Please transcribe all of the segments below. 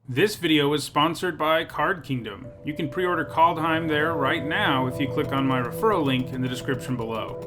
This video is sponsored by Card Kingdom. You can pre-order Kaldheim there right now if you click on my referral link in the description below.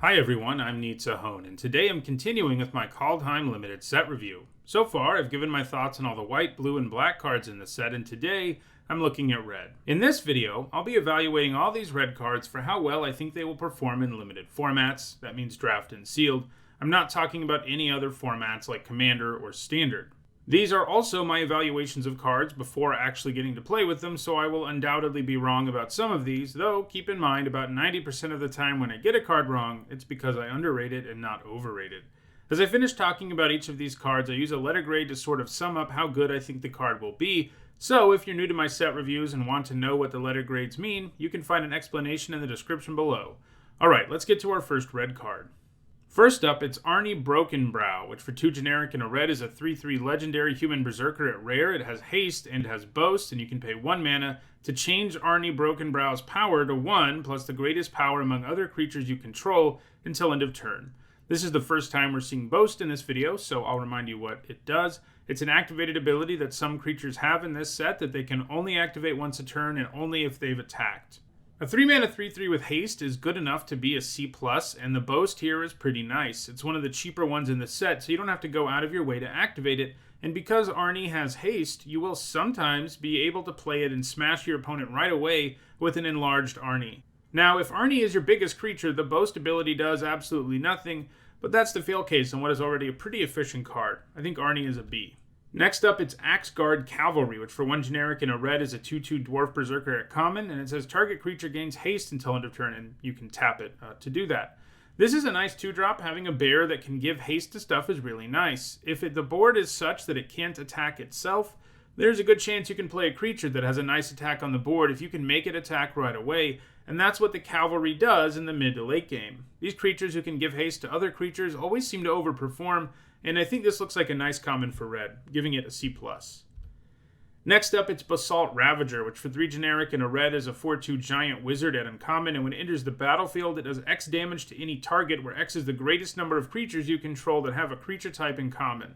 Hi everyone, I'm Hone, and today I'm continuing with my Kaldheim Limited set review. So far, I've given my thoughts on all the white, blue, and black cards in the set, and today I'm looking at red. In this video, I'll be evaluating all these red cards for how well I think they will perform in limited formats. That means draft and sealed. I'm not talking about any other formats like Commander or Standard. These are also my evaluations of cards before actually getting to play with them, so I will undoubtedly be wrong about some of these, though keep in mind about 90% of the time when I get a card wrong, it's because I underrate it and not overrate it. As I finish talking about each of these cards, I use a letter grade to sort of sum up how good I think the card will be. So if you're new to my set reviews and want to know what the letter grades mean, you can find an explanation in the description below. Alright, let's get to our first red card. First up, it's Arni Brokenbrow, which for 2 generic and a red is a 3/3 legendary human berserker at rare. It has haste and has boast, and you can pay 1 mana to change Arni Brokenbrow's power to 1 plus the greatest power among other creatures you control until end of turn. This is the first time we're seeing boast in this video, so I'll remind you what it does. It's an activated ability that some creatures have in this set that they can only activate once a turn and only if they've attacked. A 3-mana 3/3 with haste is good enough to be a C+, and the boast here is pretty nice. It's one of the cheaper ones in the set, so you don't have to go out of your way to activate it, and because Arni has haste, you will sometimes be able to play it and smash your opponent right away with an enlarged Arni. Now, if Arni is your biggest creature, the boast ability does absolutely nothing, but that's the fail case on what is already a pretty efficient card. I think Arni is a B. Next up, it's Axeguard Cavalry, which for 1 generic and a red is a 2/2 Dwarf Berserker at common, and it says target creature gains haste until end of turn, and you can tap it to do that. This is a nice 2-drop. Having a bear that can give haste to stuff is really nice. If the board is such that it can't attack itself, there's a good chance you can play a creature that has a nice attack on the board if you can make it attack right away, and that's what the Cavalry does in the mid to late game. These creatures who can give haste to other creatures always seem to overperform, and I think this looks like a nice common for red, giving it a C+. Next up, it's Basalt Ravager, which for 3 generic and a red is a 4/2 giant wizard at uncommon, and when it enters the battlefield, it does X damage to any target, where X is the greatest number of creatures you control that have a creature type in common.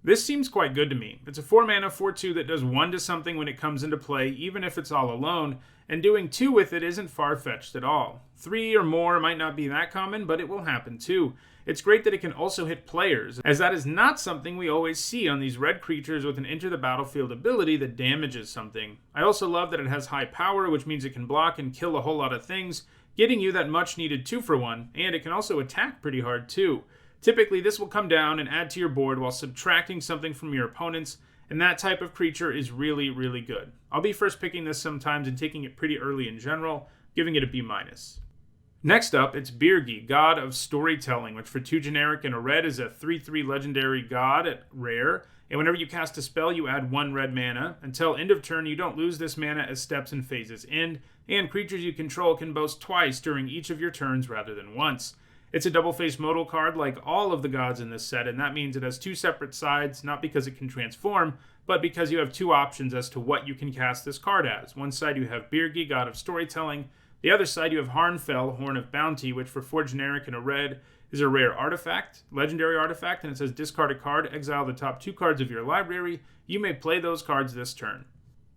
This seems quite good to me. It's a 4-mana 4/2 that does 1 to something when it comes into play, even if it's all alone, and doing 2 with it isn't far-fetched at all. 3 or more might not be that common, but it will happen too. It's great that it can also hit players, as that is not something we always see on these red creatures with an enter the battlefield ability that damages something. I also love that it has high power, which means it can block and kill a whole lot of things, getting you that much needed 2-for-1, and it can also attack pretty hard too. Typically, this will come down and add to your board while subtracting something from your opponents, and that type of creature is really, really good. I'll be first picking this sometimes and taking it pretty early in general, giving it a B-. Next up, it's Birgi, God of Storytelling, which for 2 generic and a red is a 3/3 legendary god at rare, and whenever you cast a spell, you add 1 red mana. Until end of turn, you don't lose this mana as steps and phases end, and creatures you control can boast twice during each of your turns rather than once. It's a double-face modal card like all of the gods in this set, and that means it has 2 separate sides, not because it can transform, but because you have 2 options as to what you can cast this card as. One side you have Birgi, God of Storytelling. The other side you have Harnfell, Horn of Bounty, which for 4 generic and a red is a rare artifact, legendary artifact, and it says discard a card, exile the top 2 cards of your library. You may play those cards this turn.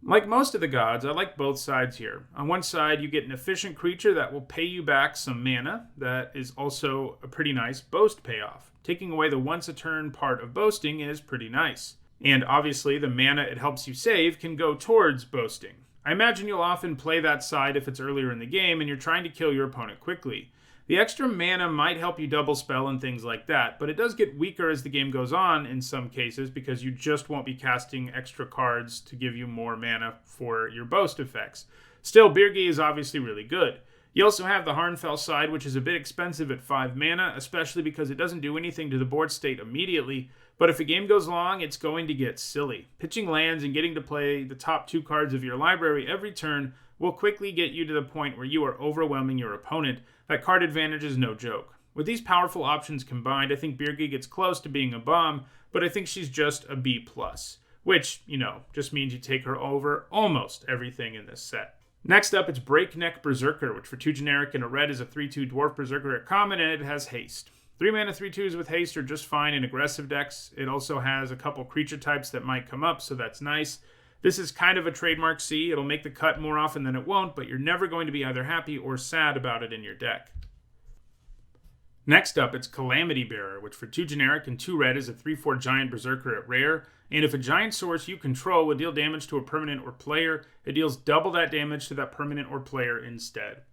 Like most of the gods, I like both sides here. On one side, you get an efficient creature that will pay you back some mana. That is also a pretty nice boast payoff. Taking away the once a turn part of boasting is pretty nice. And obviously, the mana it helps you save can go towards boasting. I imagine you'll often play that side if it's earlier in the game and you're trying to kill your opponent quickly. The extra mana might help you double spell and things like that, but it does get weaker as the game goes on in some cases because you just won't be casting extra cards to give you more mana for your boast effects. Still, Birgi is obviously really good. You also have the Harnfell side, which is a bit expensive at 5 mana, especially because it doesn't do anything to the board state immediately, but if a game goes long, it's going to get silly. Pitching lands and getting to play the top 2 cards of your library every turn will quickly get you to the point where you are overwhelming your opponent. That card advantage is no joke. With these powerful options combined, I think Birgi gets close to being a bomb, but I think she's just a B+, which, just means you take her over almost everything in this set. Next up, it's Breakneck Berserker, which for 2 generic and a red is a 3/2 Dwarf Berserker at common, and it has haste. 3 mana 3/2s with haste are just fine in aggressive decks. It also has a couple creature types that might come up, so that's nice. This is kind of a trademark C. It'll make the cut more often than it won't, but you're never going to be either happy or sad about it in your deck. Next up, it's Calamity Bearer, which for 2 generic and 2 red is a 3/4 giant berserker at rare, and if a giant source you control would deal damage to a permanent or player, it deals double that damage to that permanent or player instead.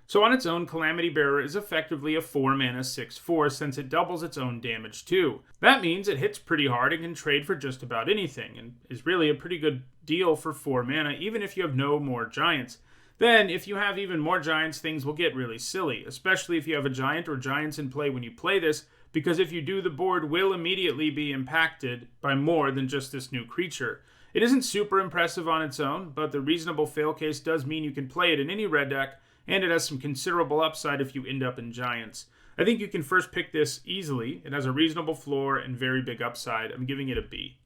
So on its own, Calamity Bearer is effectively a 4 mana 6/4 since it doubles its own damage too. That means it hits pretty hard and can trade for just about anything, and is really a pretty good deal for 4 mana, even if you have no more giants. Then, if you have even more giants, things will get really silly, especially if you have a giant or giants in play when you play this, because if you do, the board will immediately be impacted by more than just this new creature. It isn't super impressive on its own, but the reasonable fail case does mean you can play it in any red deck, and it has some considerable upside if you end up in giants. I think you can first pick this easily. It has a reasonable floor and very big upside. I'm giving it a B.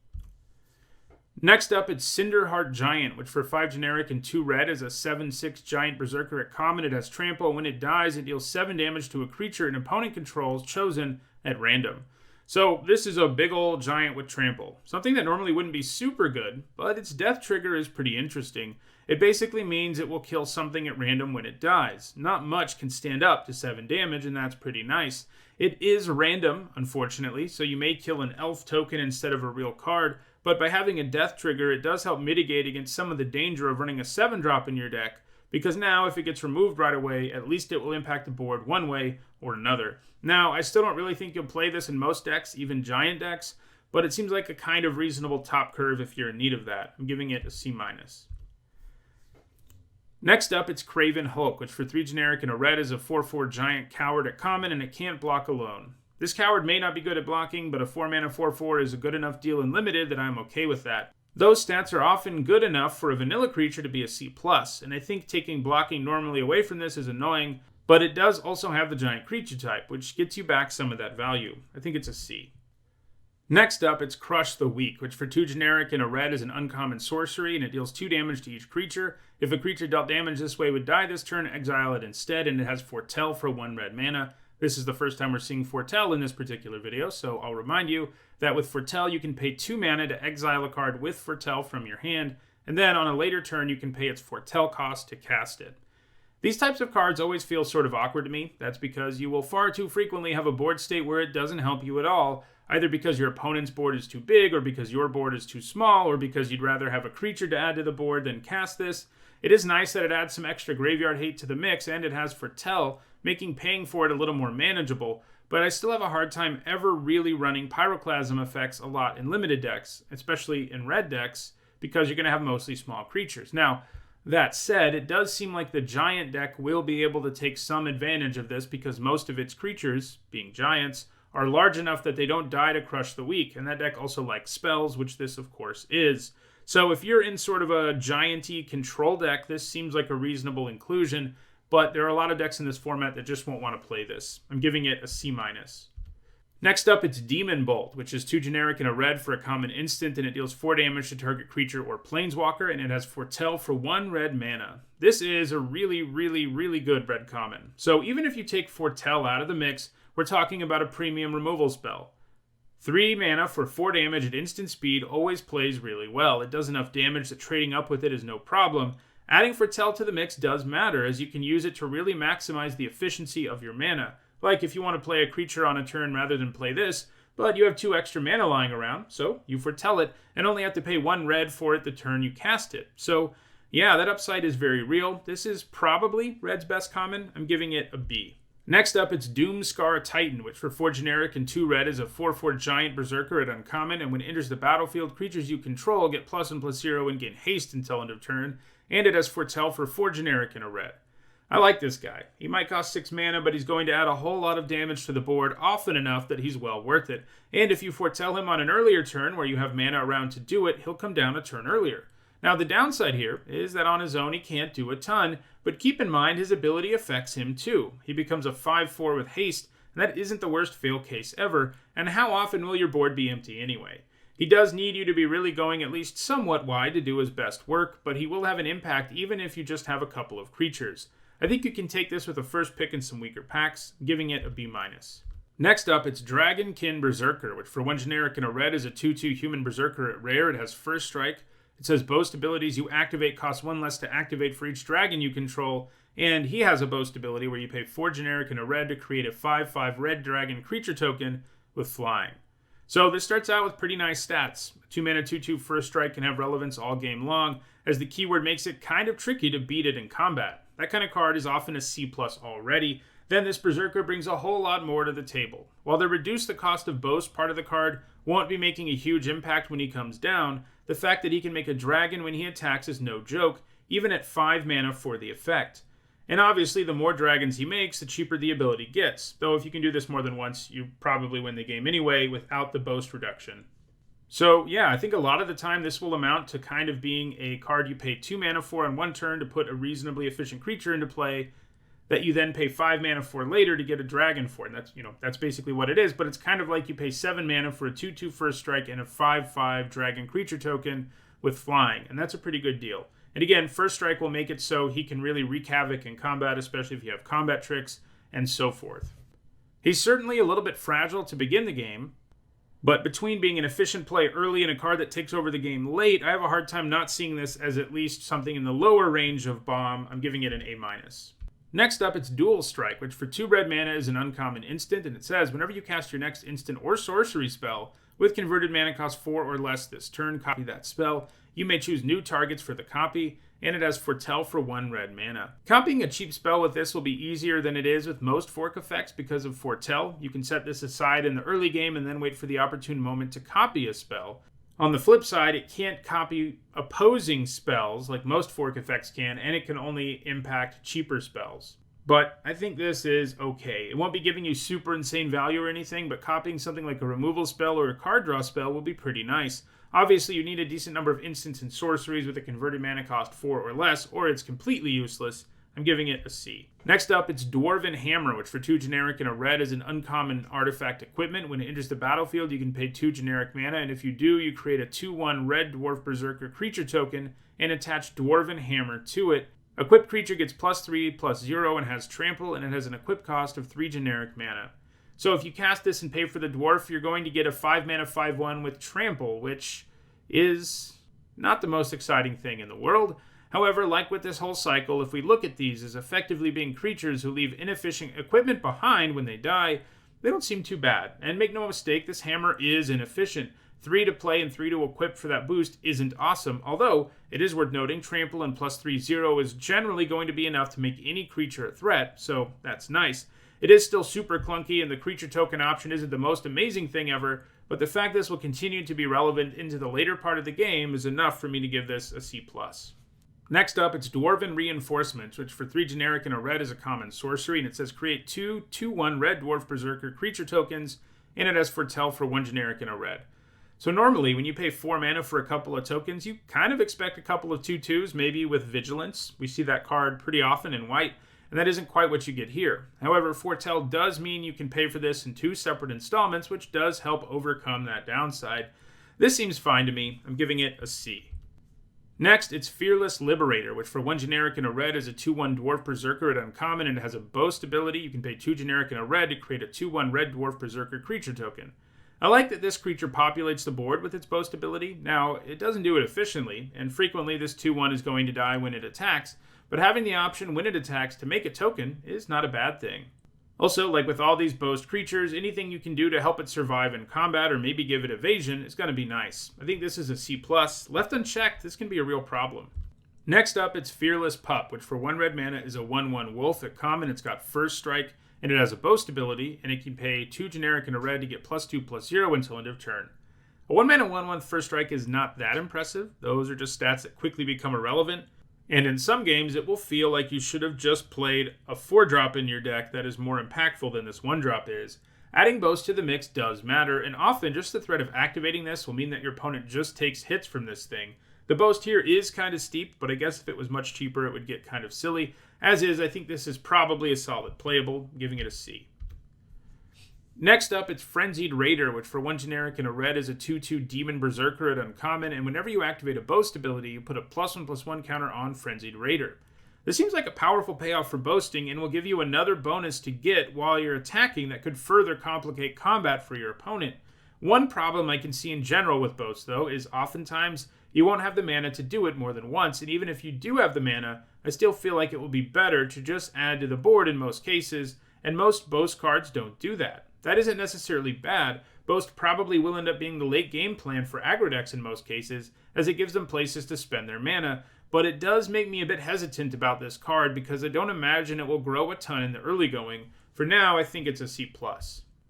Next up, it's Cinderheart Giant, which for 5 generic and 2 red is a 7/6 giant berserker at common. It has trample, and when it dies, it deals 7 damage to a creature an opponent controls chosen at random. So this is a big old giant with trample. Something that normally wouldn't be super good, but its death trigger is pretty interesting. It basically means it will kill something at random when it dies. Not much can stand up to 7 damage, and that's pretty nice. It is random, unfortunately, so you may kill an elf token instead of a real card, but by having a death trigger, it does help mitigate against some of the danger of running a 7-drop in your deck, because now if it gets removed right away, at least it will impact the board one way or another. Now, I still don't really think you'll play this in most decks, even giant decks, but it seems like a kind of reasonable top curve if you're in need of that. I'm giving it a C-. Next up, it's Craven Hulk, which for 3 generic and a red is a 4/4 giant coward at common, and it can't block alone. This coward may not be good at blocking, but a 4 mana 4/4 is a good enough deal in limited that I'm okay with that. Those stats are often good enough for a vanilla creature to be a C+, and I think taking blocking normally away from this is annoying, but it does also have the giant creature type, which gets you back some of that value. I think it's a C. Next up, it's Crush the Weak, which for 2 generic and a red is an uncommon sorcery, and it deals 2 damage to each creature. If a creature dealt damage this way would die this turn, exile it instead, and it has Foretell for 1 red mana. This is the first time we're seeing Foretell in this particular video, so I'll remind you that with Foretell you can pay 2 mana to exile a card with Foretell from your hand, and then on a later turn you can pay its Foretell cost to cast it. These types of cards always feel sort of awkward to me. That's because you will far too frequently have a board state where it doesn't help you at all, either because your opponent's board is too big, or because your board is too small, or because you'd rather have a creature to add to the board than cast this. It is nice that it adds some extra graveyard hate to the mix, and it has Foretell, making paying for it a little more manageable, but I still have a hard time ever really running Pyroclasm effects a lot in limited decks, especially in red decks, because you're going to have mostly small creatures. Now, that said, it does seem like the giant deck will be able to take some advantage of this because most of its creatures, being giants, are large enough that they don't die to Crush the Weak, and that deck also likes spells, which this of course is. So if you're in sort of a giant-y control deck, this seems like a reasonable inclusion, but there are a lot of decks in this format that just won't want to play this. I'm giving it a C-. Next up, it's Demon Bolt, which is 2 generic and a red for a common instant, and it deals 4 damage to target creature or planeswalker, and it has Foretell for 1 red mana. This is a really, really, really good red common. So even if you take Foretell out of the mix, we're talking about a premium removal spell. 3 mana for 4 damage at instant speed always plays really well. It does enough damage that trading up with it is no problem. Adding Foretell to the mix does matter, as you can use it to really maximize the efficiency of your mana. Like if you want to play a creature on a turn rather than play this, but you have 2 extra mana lying around, so you Foretell it, and only have to pay 1 red for it the turn you cast it. So yeah, that upside is very real. This is probably red's best common. I'm giving it a B. Next up, it's Doomscar Titan, which for 4 generic and 2 red is a 4/4 giant berserker at uncommon, and when it enters the battlefield, creatures you control get +1/+0 and gain haste until end of turn, and it has Foretell for 4 generic and a red. I like this guy. He might cost 6 mana, but he's going to add a whole lot of damage to the board often enough that he's well worth it. And if you Foretell him on an earlier turn where you have mana around to do it, he'll come down a turn earlier. Now, the downside here is that on his own he can't do a ton, but keep in mind his ability affects him too. He becomes a 5/4 with haste, and that isn't the worst fail case ever, and how often will your board be empty anyway? He does need you to be really going at least somewhat wide to do his best work, but he will have an impact even if you just have a couple of creatures. I think you can take this with a first pick in some weaker packs, giving it a B-. Next up, it's Dragon Kin Berserker, which for 1 generic and a red is a 2/2 human berserker at rare. It has first strike. It says boast abilities you activate cost 1 less to activate for each dragon you control, and he has a boast ability where you pay 4 generic and a red to create a 5/5 red dragon creature token with flying. So this starts out with pretty nice stats. 2 mana 2/2 first strike can have relevance all game long, as the keyword makes it kind of tricky to beat it in combat. That kind of card is often a C+ already. Then this Berserker brings a whole lot more to the table. While the reduce the cost of boast part of the card won't be making a huge impact when he comes down, the fact that he can make a dragon when he attacks is no joke, even at 5 mana for the effect. And obviously, the more dragons he makes, the cheaper the ability gets, though if you can do this more than once, you probably win the game anyway without the boast reduction. So yeah, I think a lot of the time this will amount to kind of being a card you pay 2 mana for on one turn to put a reasonably efficient creature into play, that you then pay 5 mana for later to get a dragon for. And that's basically what it is, but it's kind of like you pay 7 mana for a 2/2 first strike and a 5/5 dragon creature token with flying, and that's a pretty good deal. And again, first strike will make it so he can really wreak havoc in combat, especially if you have combat tricks and so forth. He's certainly a little bit fragile to begin the game, but between being an efficient play early and a card that takes over the game late, I have a hard time not seeing this as at least something in the lower range of bomb. I'm giving it an A-. Next up, it's Dual Strike, which for 2 red mana is an uncommon instant, and it says, whenever you cast your next instant or sorcery spell with converted mana cost 4 or less this turn, copy that spell. You may choose new targets for the copy, and it has Foretell for 1 red mana. Copying a cheap spell with this will be easier than it is with most fork effects because of Foretell. You can set this aside in the early game and then wait for the opportune moment to copy a spell. On the flip side, it can't copy opposing spells like most fork effects can, and it can only impact cheaper spells. But I think this is okay. It won't be giving you super insane value or anything, but copying something like a removal spell or a card draw spell will be pretty nice. Obviously, you need a decent number of instants and sorceries with a converted mana cost 4 or less, or it's completely useless. I'm giving it a C. Next up, it's Dwarven Hammer, which for 2 generic and a red is an uncommon artifact equipment. When it enters the battlefield, you can pay 2 generic mana, and if you do, you create a 2/1 red Dwarf Berserker creature token and attach Dwarven Hammer to it. Equipped creature gets +3/+0 and has trample, and it has an equip cost of 3 generic mana. So if you cast this and pay for the dwarf, you're going to get a 5 mana 5/1 with trample, which is not the most exciting thing in the world. However, like with this whole cycle, if we look at these as effectively being creatures who leave inefficient equipment behind when they die, they don't seem too bad. And make no mistake, this hammer is inefficient. 3 to play and 3 to equip for that boost isn't awesome, although it is worth noting trample and +3/0 is generally going to be enough to make any creature a threat, so that's nice. It is still super clunky, and the creature token option isn't the most amazing thing ever, but the fact this will continue to be relevant into the later part of the game is enough for me to give this a C+. Next up, it's Dwarf Reinforcements, which for 3 generic and a red is a common sorcery, and it says create 2 2/1 red Dwarf Berserker creature tokens, and it has Foretell for 1 generic and a red. So normally, when you pay 4 mana for a couple of tokens, you kind of expect a couple of 2/2s, maybe with Vigilance. We see that card pretty often in white, and that isn't quite what you get here. However, Foretell does mean you can pay for this in 2 separate installments, which does help overcome that downside. This seems fine to me. I'm giving it a C. Next, it's Fearless Liberator, which for 1 generic and a red is a 2/1 Dwarf Berserker at uncommon, and it has a boast ability. You can pay 2 generic and a red to create a 2/1 red Dwarf Berserker creature token. I like that this creature populates the board with its boast ability. Now, it doesn't do it efficiently, and frequently this 2/1 is going to die when it attacks, but having the option when it attacks to make a token is not a bad thing. Also, like with all these boast creatures, anything you can do to help it survive in combat or maybe give it evasion is going to be nice. I think this is a C+. Left unchecked, this can be a real problem. Next up, it's Fearless Pup, which for 1 red mana is a 1/1 wolf at common. It's got first strike, and it has a boast ability, and it can pay 2 generic and a red to get +2/+0 until end of turn. A 1 mana 1/1 first strike is not that impressive. Those are just stats that quickly become irrelevant. And in some games, it will feel like you should have just played a 4-drop in your deck that is more impactful than this 1-drop is. Adding boast to the mix does matter, and often just the threat of activating this will mean that your opponent just takes hits from this thing. The boast here is kind of steep, but I guess if it was much cheaper, it would get kind of silly. As is, I think this is probably a solid playable, giving it a C. Next up, it's Frenzied Raider, which for 1 generic and a red is a 2/2 Demon Berserker at uncommon, and whenever you activate a boast ability, you put a +1/+1 counter on Frenzied Raider. This seems like a powerful payoff for boasting and will give you another bonus to get while you're attacking that could further complicate combat for your opponent. One problem I can see in general with boast, though, is oftentimes you won't have the mana to do it more than once, and even if you do have the mana, I still feel like it will be better to just add to the board in most cases, and most boast cards don't do that. That isn't necessarily bad. Boast probably will end up being the late game plan for aggro decks in most cases, as it gives them places to spend their mana, but it does make me a bit hesitant about this card because I don't imagine it will grow a ton in the early going. For now, I think it's a C+.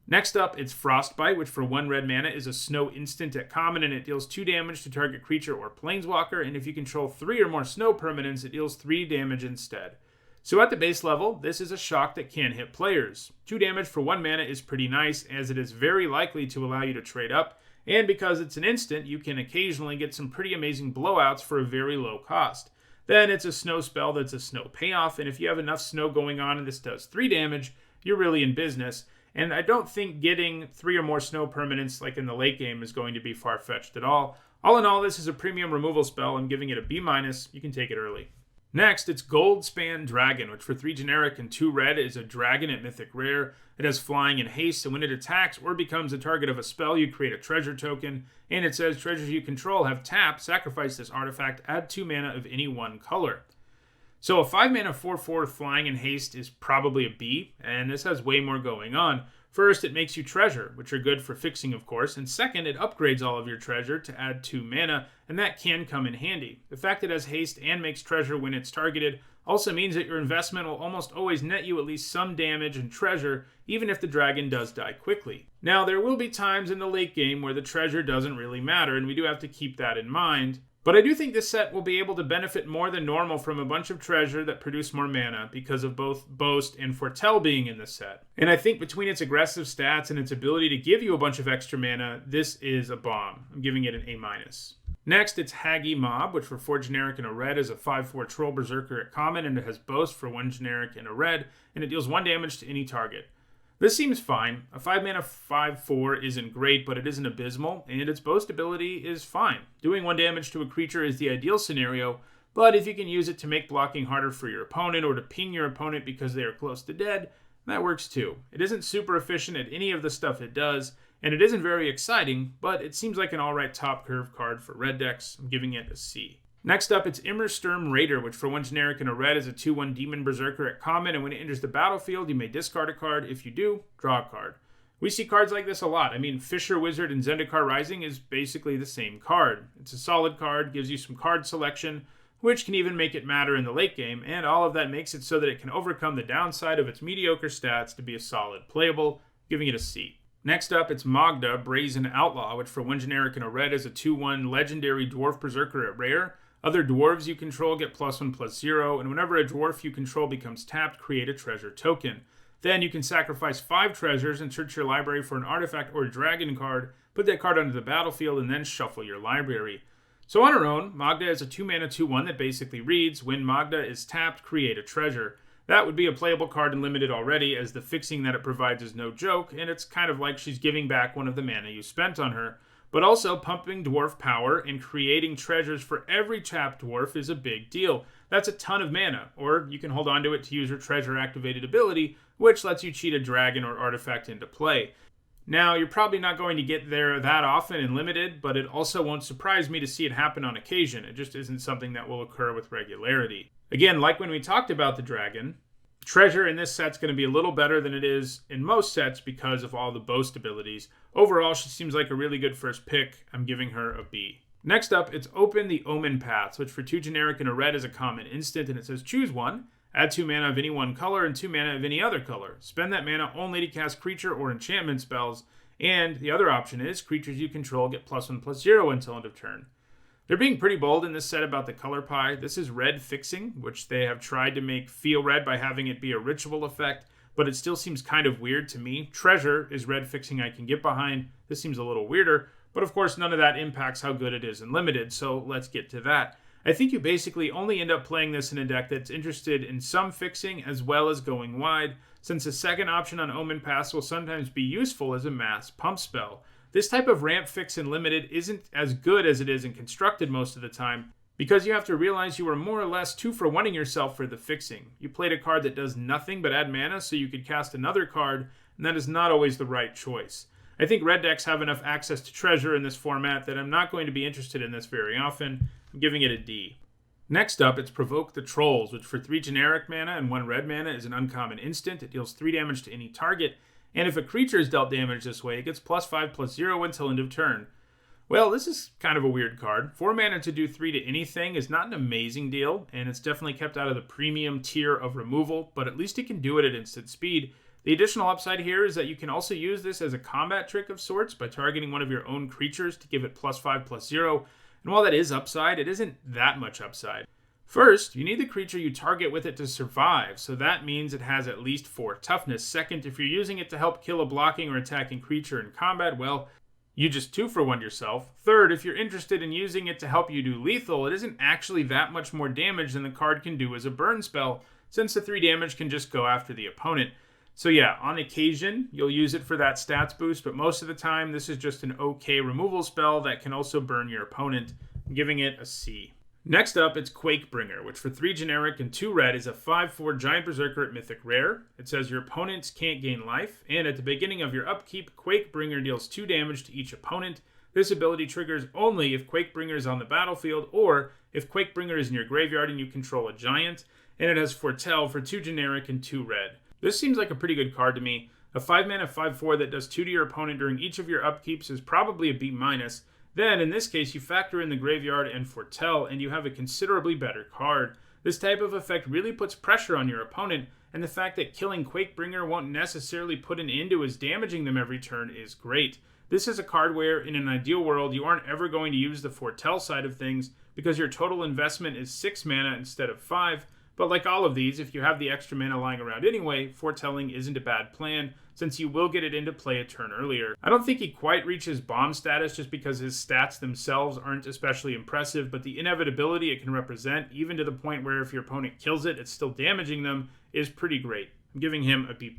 Next up, it's Frostbite, which for 1 red mana is a snow instant at common, and it deals 2 damage to target creature or planeswalker, and if you control 3 or more snow permanents, it deals 3 damage instead. So at the base level, this is a shock that can hit players. 2 damage for 1 mana is pretty nice, as it is very likely to allow you to trade up, and because it's an instant, you can occasionally get some pretty amazing blowouts for a very low cost. Then it's a snow spell that's a snow payoff, and if you have enough snow going on and this does 3 damage, you're really in business. And I don't think getting 3 or more snow permanents like in the late game is going to be far-fetched at all. All in all, this is a premium removal spell. I'm giving it a B-. You can take it early. Next, it's Goldspan Dragon, which for 3 generic and 2 red is a dragon at Mythic Rare. It has flying and haste, and when it attacks or becomes a target of a spell, you create a treasure token, and it says treasures you control have tap, sacrifice this artifact, add 2 mana of any one color. So a 5 mana 4/4 flying and haste is probably a B, and this has way more going on. First, it makes you treasure, which are good for fixing, of course, and second, it upgrades all of your treasure to add 2 mana, and that can come in handy. The fact it has haste and makes treasure when it's targeted also means that your investment will almost always net you at least some damage and treasure, even if the dragon does die quickly. Now, there will be times in the late game where the treasure doesn't really matter, and we do have to keep that in mind. But I do think this set will be able to benefit more than normal from a bunch of treasure that produce more mana because of both Boast and Foretell being in this set. And I think between its aggressive stats and its ability to give you a bunch of extra mana, this is a bomb. I'm giving it an A-. Next, it's Haggy Mob, which for 4 generic and a red is a 5/4 Troll Berserker at common, and it has Boast for 1 generic and a red, and it deals 1 damage to any target. This seems fine. A 5 mana 5/4 isn't great, but it isn't abysmal, and its boast ability is fine. Doing 1 damage to a creature is the ideal scenario, but if you can use it to make blocking harder for your opponent or to ping your opponent because they are close to dead, that works too. It isn't super efficient at any of the stuff it does, and it isn't very exciting, but it seems like an alright top curve card for red decks. I'm giving it a C. Next up, it's Immersturm Raider, which for 1 generic and a red is a 2/1 Demon Berserker at common, and when it enters the battlefield, you may discard a card. If you do, draw a card. We see cards like this a lot. I mean, Fisher Wizard and Zendikar Rising is basically the same card. It's a solid card, gives you some card selection, which can even make it matter in the late game, and all of that makes it so that it can overcome the downside of its mediocre stats to be a solid playable, giving it a C. Next up, it's Magda, Brazen Outlaw, which for 1 generic and a red is a 2/1 Legendary Dwarf Berserker at rare. Other dwarves you control get +1/+0, and whenever a dwarf you control becomes tapped, create a treasure token. Then you can sacrifice 5 treasures and search your library for an artifact or dragon card, put that card onto the battlefield, and then shuffle your library. So on her own, Magda is a 2 mana 2/1 that basically reads, when Magda is tapped, create a treasure. That would be a playable card in Limited already, as the fixing that it provides is no joke, and it's kind of like she's giving back one of the mana you spent on her. But also, pumping dwarf power and creating treasures for every tapped dwarf is a big deal. That's a ton of mana, or you can hold on to it to use your treasure-activated ability, which lets you cheat a dragon or artifact into play. Now, you're probably not going to get there that often in Limited, but it also won't surprise me to see it happen on occasion. It just isn't something that will occur with regularity. Again, like when we talked about the dragon, treasure in this set's going to be a little better than it is in most sets because of all the boast abilities. Overall, she seems like a really good first pick. I'm giving her a B. Next up, it's Open the Omen Paths, which for 2 generic and a red is a common instant, and it says choose one, add 2 mana of any one color and 2 mana of any other color. Spend that mana only to cast creature or enchantment spells, and the other option is creatures you control get +1/+0 until end of turn. They're being pretty bold in this set about the color pie. This is red fixing, which they have tried to make feel red by having it be a ritual effect, but it still seems kind of weird to me. Treasure is red fixing I can get behind. This seems a little weirder, but of course none of that impacts how good it is in Limited, so let's get to that. I think you basically only end up playing this in a deck that's interested in some fixing as well as going wide, since the second option on Omen Pass will sometimes be useful as a mass pump spell. This type of ramp fix in Limited isn't as good as it is in Constructed most of the time, because you have to realize you are more or less 2-for-1ing yourself for the fixing. You played a card that does nothing but add mana so you could cast another card, and that is not always the right choice. I think red decks have enough access to treasure in this format that I'm not going to be interested in this very often. I'm giving it a D. Next up, it's Provoke the Trolls, which for 3 generic mana and 1 red mana is an uncommon instant. It deals 3 damage to any target, and if a creature is dealt damage this way, it gets +5/+0 until end of turn. Well, this is kind of a weird card. 4 mana to do 3 to anything is not an amazing deal, and it's definitely kept out of the premium tier of removal, but at least it can do it at instant speed. The additional upside here is that you can also use this as a combat trick of sorts by targeting one of your own creatures to give it +5/+0, and while that is upside, it isn't that much upside. First, you need the creature you target with it to survive, so that means it has at least 4 toughness. Second, if you're using it to help kill a blocking or attacking creature in combat, well, you just 2-for-1 yourself. Third, if you're interested in using it to help you do lethal, it isn't actually that much more damage than the card can do as a burn spell, since the 3 damage can just go after the opponent. So yeah, on occasion, you'll use it for that stats boost, but most of the time, this is just an okay removal spell that can also burn your opponent. I'm giving it a C. Next up, it's Quakebringer, which for 3 generic and 2 red is a 5/4 Giant Berserker at Mythic Rare. It says your opponents can't gain life, and at the beginning of your upkeep, Quakebringer deals 2 damage to each opponent. This ability triggers only if Quakebringer is on the battlefield, or if Quakebringer is in your graveyard and you control a giant, and it has Foretell for 2 generic and 2 red. This seems like a pretty good card to me. A 5 mana 5/4 that does 2 to your opponent during each of your upkeeps is probably a B-. Then, in this case, you factor in the graveyard and Foretell, and you have a considerably better card. This type of effect really puts pressure on your opponent, and the fact that killing Quakebringer won't necessarily put an end to his damaging them every turn is great. This is a card where, in an ideal world, you aren't ever going to use the Foretell side of things, because your total investment is 6 mana instead of 5, but like all of these, if you have the extra mana lying around anyway, Foretelling isn't a bad plan, since you will get it into play a turn earlier. I don't think he quite reaches bomb status just because his stats themselves aren't especially impressive, but the inevitability it can represent, even to the point where if your opponent kills it, it's still damaging them, is pretty great. I'm giving him a B+.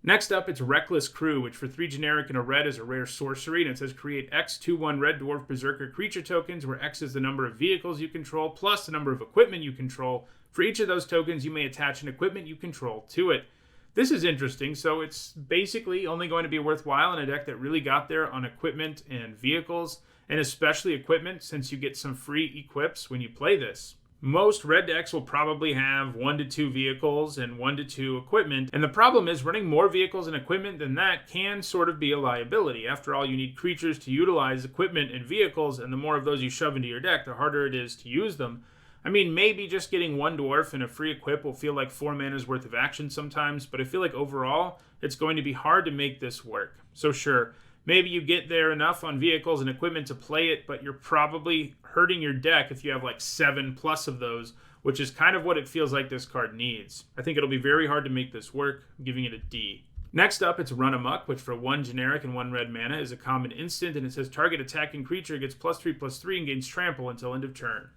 Next up, it's Reckless Crew, which for 3 generic and a red is a rare sorcery, and it says create X 2/1 red Dwarf Berserker creature tokens, where X is the number of vehicles you control plus the number of equipment you control. For each of those tokens, you may attach an equipment you control to it. This is interesting, so it's basically only going to be worthwhile in a deck that really got there on equipment and vehicles, and especially equipment, since you get some free equips when you play this. Most red decks will probably have 1 to 2 vehicles and 1 to 2 equipment, and the problem is running more vehicles and equipment than that can sort of be a liability. After all, you need creatures to utilize equipment and vehicles, and the more of those you shove into your deck, the harder it is to use them. I mean, maybe just getting 1 dwarf and a free equip will feel like 4 mana's worth of action sometimes, but I feel like overall, it's going to be hard to make this work. So sure, maybe you get there enough on vehicles and equipment to play it, but you're probably hurting your deck if you have like 7+ of those, which is kind of what it feels like this card needs. I think it'll be very hard to make this work. I'm giving it a D. Next up, it's Run Amok, which for 1 generic and 1 red mana is a common instant, and it says target attacking creature gets +3/+3 and gains trample until end of turn.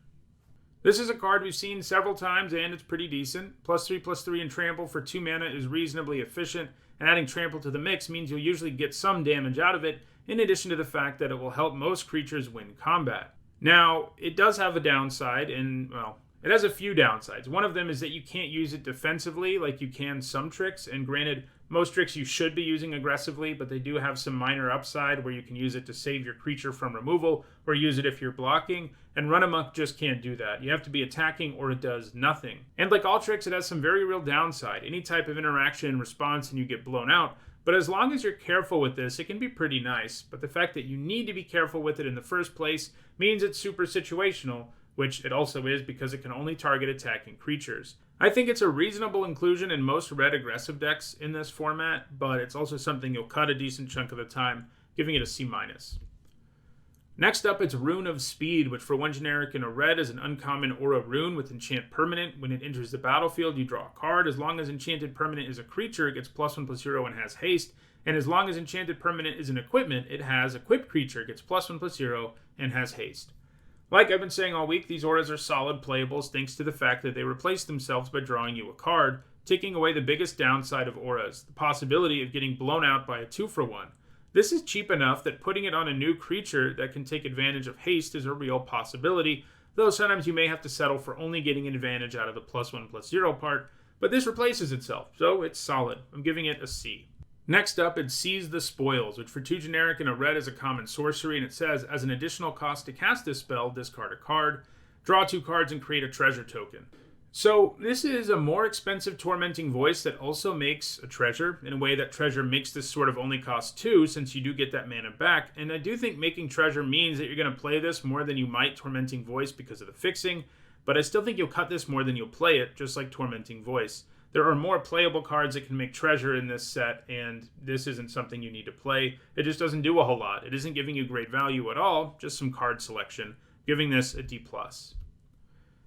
This is a card we've seen several times, and it's pretty decent. +3/+3 and trample for 2 mana is reasonably efficient, and adding trample to the mix means you'll usually get some damage out of it, in addition to the fact that it will help most creatures win combat. Now, it does have a downside, and, well, it has a few downsides. One of them is that you can't use it defensively like you can some tricks, and granted, most tricks you should be using aggressively, but they do have some minor upside where you can use it to save your creature from removal, or use it if you're blocking, and Run Amok just can't do that. You have to be attacking or it does nothing. And like all tricks, it has some very real downside. Any type of interaction and response and you get blown out, but as long as you're careful with this, it can be pretty nice. But the fact that you need to be careful with it in the first place means it's super situational, which it also is because it can only target attacking creatures. I think it's a reasonable inclusion in most red aggressive decks in this format, but it's also something you'll cut a decent chunk of the time, giving it a C-. Next up, it's Rune of Speed, which for 1 generic and a red is an uncommon aura rune with enchant permanent. When it enters the battlefield, you draw a card. As long as enchanted permanent is a creature, it gets +1/+0 and has haste. And as long as enchanted permanent is an equipment, it has equipped creature, gets +1/+0 and has haste. Like I've been saying all week, these auras are solid playables thanks to the fact that they replace themselves by drawing you a card, taking away the biggest downside of auras, the possibility of getting blown out by a 2-for-1. This is cheap enough that putting it on a new creature that can take advantage of haste is a real possibility, though sometimes you may have to settle for only getting an advantage out of the +1/+0 part, but this replaces itself, so it's solid. I'm giving it a C. Next up, it's Seize the Spoils, which for 2 generic and a red is a common sorcery, and it says, as an additional cost to cast this spell, discard a card, draw 2 cards, and create a treasure token. So this is a more expensive Tormenting Voice that also makes a treasure, in a way that treasure makes this sort of only cost 2, since you do get that mana back, and I do think making treasure means that you're going to play this more than you might Tormenting Voice because of the fixing, but I still think you'll cut this more than you'll play it, just like Tormenting Voice. There are more playable cards that can make treasure in this set, and this isn't something you need to play. It just doesn't do a whole lot. It isn't giving you great value at all, just some card selection, giving this a D+.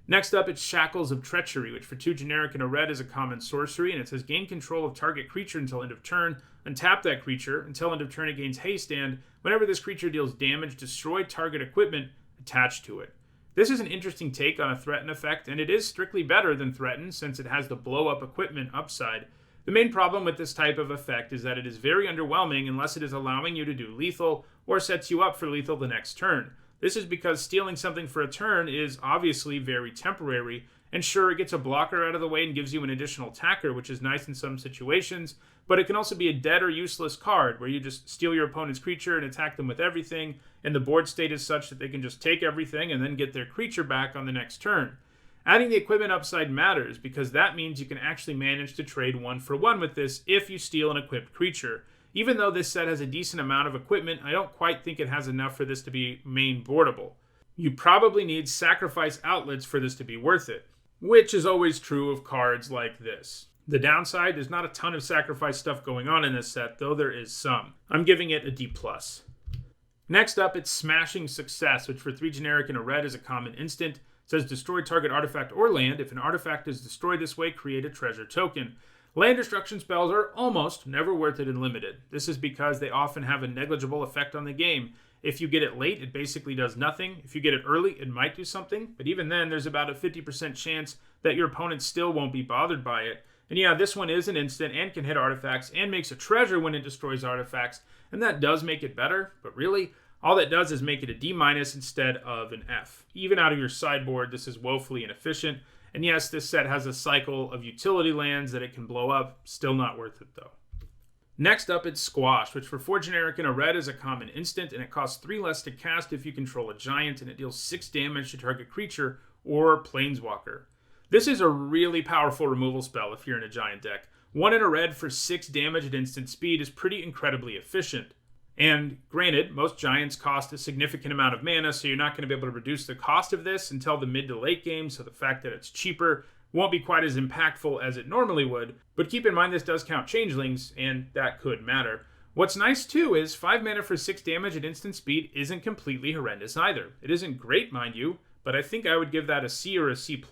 Next up, it's Shackles of Treachery, which for 2 generic and a red is a common sorcery, and it says gain control of target creature until end of turn, untap that creature, until end of turn it gains haste, and whenever this creature deals damage, destroy target equipment attached to it. This is an interesting take on a Threaten effect, and it is strictly better than Threaten since it has the blow-up equipment upside. The main problem with this type of effect is that it is very underwhelming unless it is allowing you to do lethal or sets you up for lethal the next turn. This is because stealing something for a turn is obviously very temporary, and sure, it gets a blocker out of the way and gives you an additional attacker, which is nice in some situations, but it can also be a dead or useless card where you just steal your opponent's creature and attack them with everything, and the board state is such that they can just take everything and then get their creature back on the next turn. Adding the equipment upside matters because that means you can actually manage to trade 1-for-1 with this if you steal an equipped creature. Even though this set has a decent amount of equipment, I don't quite think it has enough for this to be main boardable. You probably need sacrifice outlets for this to be worth it, which is always true of cards like this. The downside, there's not a ton of sacrifice stuff going on in this set, though there is some. I'm giving it a D+. Next up, it's Smashing Success, which for 3 generic and a red is a common instant. It says destroy target artifact or land. If an artifact is destroyed this way, create a treasure token. Land destruction spells are almost never worth it in limited. This is because they often have a negligible effect on the game. If you get it late, it basically does nothing. If you get it early, it might do something, but even then, there's about a 50% chance that your opponent still won't be bothered by it. And yeah, this one is an instant and can hit artifacts and makes a treasure when it destroys artifacts, and that does make it better, but really, all that does is make it a D- instead of an F. Even out of your sideboard, this is woefully inefficient, and yes, this set has a cycle of utility lands that it can blow up, still not worth it though. Next up, it's Squash, which for 4 generic and a red is a common instant, and it costs 3 less to cast if you control a giant, and it deals 6 damage to target creature or planeswalker. This is a really powerful removal spell if you're in a giant deck. 1 in a red for 6 damage at instant speed is pretty incredibly efficient. And granted, most giants cost a significant amount of mana, so you're not going to be able to reduce the cost of this until the mid to late game, so the fact that it's cheaper won't be quite as impactful as it normally would, but keep in mind this does count changelings, and that could matter. What's nice too is 5 mana for 6 damage at instant speed isn't completely horrendous either. It isn't great, mind you, but I think I would give that a C or a C+,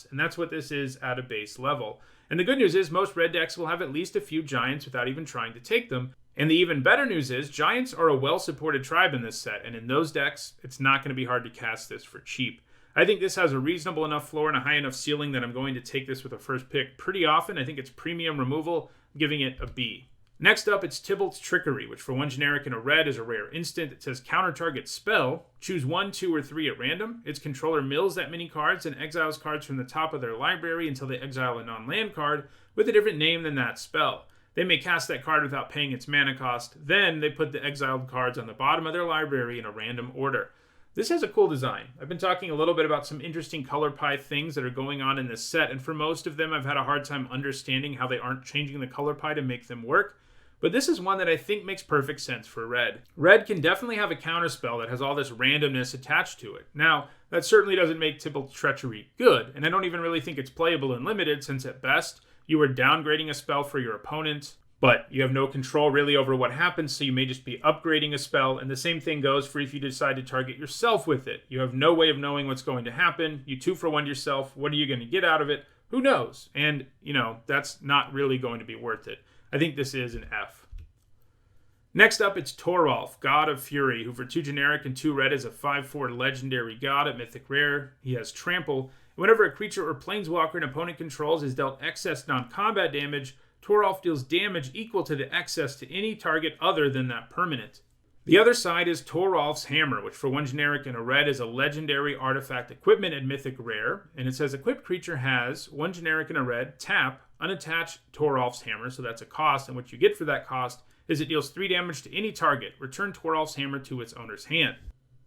and that's what this is at a base level. And the good news is most red decks will have at least a few giants without even trying to take them, and the even better news is giants are a well-supported tribe in this set, and in those decks, it's not going to be hard to cast this for cheap. I think this has a reasonable enough floor and a high enough ceiling that I'm going to take this with a first pick pretty often. I think it's premium removal, I'm giving it a B. Next up, it's Tybalt's Trickery, which for 1 generic and a red is a rare instant. It says counter target spell, choose 1, 2, or 3 at random. Its controller mills that many cards and exiles cards from the top of their library until they exile a non-land card with a different name than that spell. They may cast that card without paying its mana cost. Then they put the exiled cards on the bottom of their library in a random order. This has a cool design. I've been talking a little bit about some interesting color pie things that are going on in this set, and for most of them I've had a hard time understanding how they aren't changing the color pie to make them work. But this is one that I think makes perfect sense for red. Red can definitely have a counterspell that has all this randomness attached to it. Now, that certainly doesn't make Tybalt's Treachery good, and I don't even really think it's playable in limited, since at best, you are downgrading a spell for your opponent, but you have no control really over what happens, so you may just be upgrading a spell, and the same thing goes for if you decide to target yourself with it. You have no way of knowing what's going to happen. You 2-for-1 yourself. What are you going to get out of it? Who knows? And, that's not really going to be worth it. I think this is an F. Next up, it's Toralf, God of Fury, who for 2 generic and 2 red is a 5/4 legendary god at Mythic Rare. He has Trample, and whenever a creature or planeswalker an opponent controls is dealt excess non-combat damage, Toralf deals damage equal to the excess to any target other than that permanent. The other side is Toralf's Hammer, which for 1 generic and a red is a legendary artifact equipment at Mythic Rare, and it says equipped creature has 1 generic and a red, tap, unattach Toralf's Hammer, so that's a cost, and what you get for that cost is it deals 3 damage to any target. Return Toralf's Hammer to its owner's hand.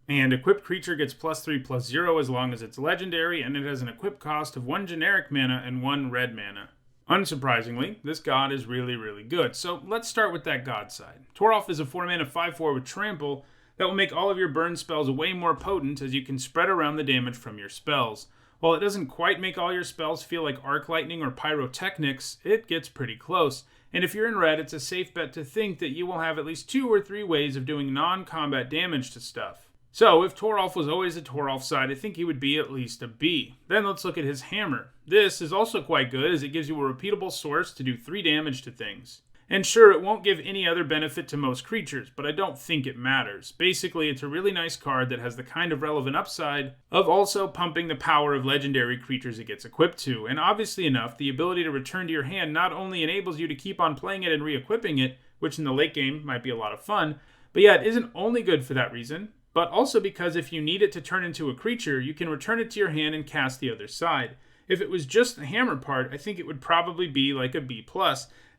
And equipped creature gets +3/+0 as long as it's legendary, and it has an equip cost of 1 generic mana and 1 red mana. Unsurprisingly, this god is really, really good. So let's start with that god side. Toralf is a 4 mana 5/4 with Trample that will make all of your burn spells way more potent as you can spread around the damage from your spells. While it doesn't quite make all your spells feel like Arc Lightning or Pyrotechnics, it gets pretty close. And if you're in red, it's a safe bet to think that you will have at least 2 or 3 ways of doing non-combat damage to stuff. So, if Toralf was always a Toralf side, I think he would be at least a B. Then let's look at his hammer. This is also quite good as it gives you a repeatable source to do 3 damage to things. And sure, it won't give any other benefit to most creatures, but I don't think it matters. Basically, it's a really nice card that has the kind of relevant upside of also pumping the power of legendary creatures it gets equipped to. And obviously enough, the ability to return to your hand not only enables you to keep on playing it and re-equipping it, which in the late game might be a lot of fun, but yeah, it isn't only good for that reason, but also because if you need it to turn into a creature, you can return it to your hand and cast the other side. If it was just the hammer part, I think it would probably be like a B+.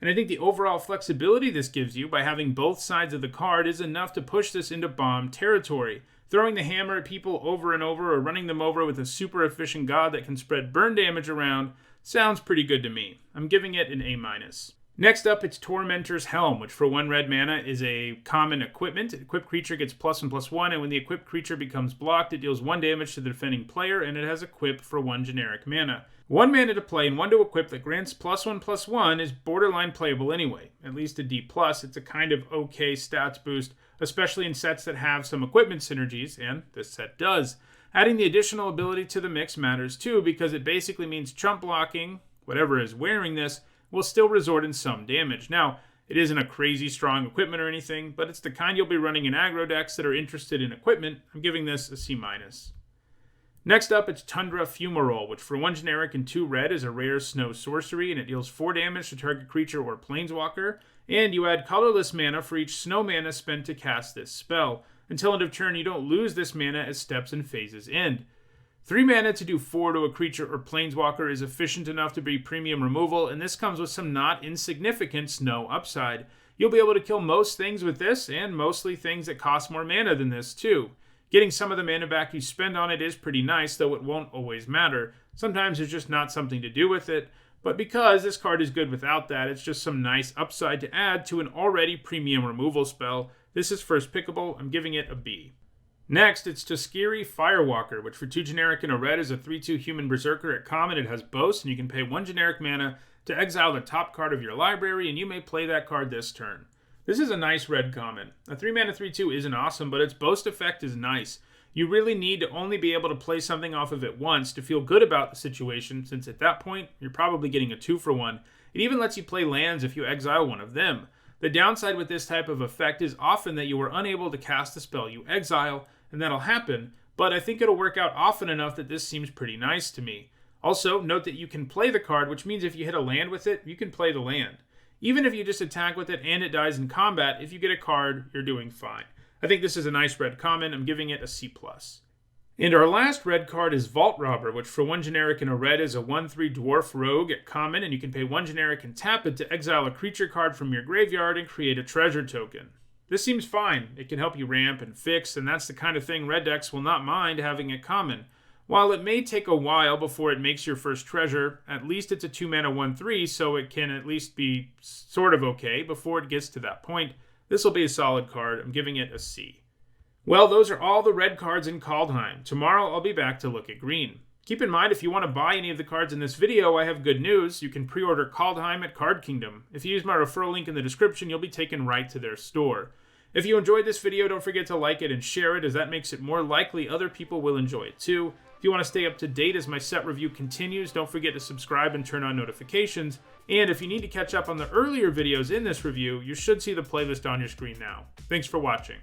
And I think the overall flexibility this gives you by having both sides of the card is enough to push this into bomb territory. Throwing the hammer at people over and over or running them over with a super efficient god that can spread burn damage around sounds pretty good to me. I'm giving it an A-. Next up, it's Tormentor's Helm, which for 1 red mana is a common equipment. Equipped creature gets +1/+1, and when the equipped creature becomes blocked, it deals 1 damage to the defending player, and it has equip for 1 generic mana. 1 mana to play and 1 to equip that grants +1/+1 is borderline playable anyway. At least a D+, it's a kind of okay stats boost, especially in sets that have some equipment synergies, and this set does. Adding the additional ability to the mix matters too, because it basically means chump blocking, whatever is wearing this, will still result in some damage. Now, it isn't a crazy strong equipment or anything, but it's the kind you'll be running in aggro decks that are interested in equipment. I'm giving this a C-. Next up, it's Tundra Fumarole, which for 1 generic and 2 red is a rare snow sorcery, and it deals 4 damage to target creature or planeswalker, and you add colorless mana for each snow mana spent to cast this spell. Until end of turn, you don't lose this mana as steps and phases end. 3 mana to do 4 to a creature or planeswalker is efficient enough to be premium removal, and this comes with some not insignificant snow upside. You'll be able to kill most things with this, and mostly things that cost more mana than this too. Getting some of the mana back you spend on it is pretty nice, though it won't always matter. Sometimes there's just not something to do with it, but because this card is good without that, it's just some nice upside to add to an already premium removal spell. This is first pickable. I'm giving it a B. Next, it's Tuskiri Firewalker, which for 2 generic and a red is a 3/2 human berserker at common. It has boast, and you can pay 1 generic mana to exile the top card of your library, and you may play that card this turn. This is a nice red common. A 3 mana 3/2 isn't awesome, but its boast effect is nice. You really need to only be able to play something off of it once to feel good about the situation, since at that point, you're probably getting a 2-for-1. It even lets you play lands if you exile one of them. The downside with this type of effect is often that you are unable to cast the spell you exile, and that'll happen, but I think it'll work out often enough that this seems pretty nice to me. Also, note that you can play the card, which means if you hit a land with it, you can play the land. Even if you just attack with it and it dies in combat, if you get a card, you're doing fine. I think this is a nice red common. I'm giving it a C+. And our last red card is Vault Robber, which for 1 generic and a red is a 1/3 dwarf rogue at common, and you can pay 1 generic and tap it to exile a creature card from your graveyard and create a treasure token. This seems fine. It can help you ramp and fix, and that's the kind of thing red decks will not mind having at common. While it may take a while before it makes your first treasure, at least it's a 2 mana 1/3, so it can at least be sort of okay before it gets to that point. This will be a solid card. I'm giving it a C. Well, those are all the red cards in Kaldheim. Tomorrow I'll be back to look at green. Keep in mind, if you want to buy any of the cards in this video, I have good news. You can pre-order Kaldheim at Card Kingdom. If you use my referral link in the description, you'll be taken right to their store. If you enjoyed this video, don't forget to like it and share it, as that makes it more likely other people will enjoy it too. If you want to stay up to date as my set review continues, don't forget to subscribe and turn on notifications. And if you need to catch up on the earlier videos in this review, you should see the playlist on your screen now. Thanks for watching.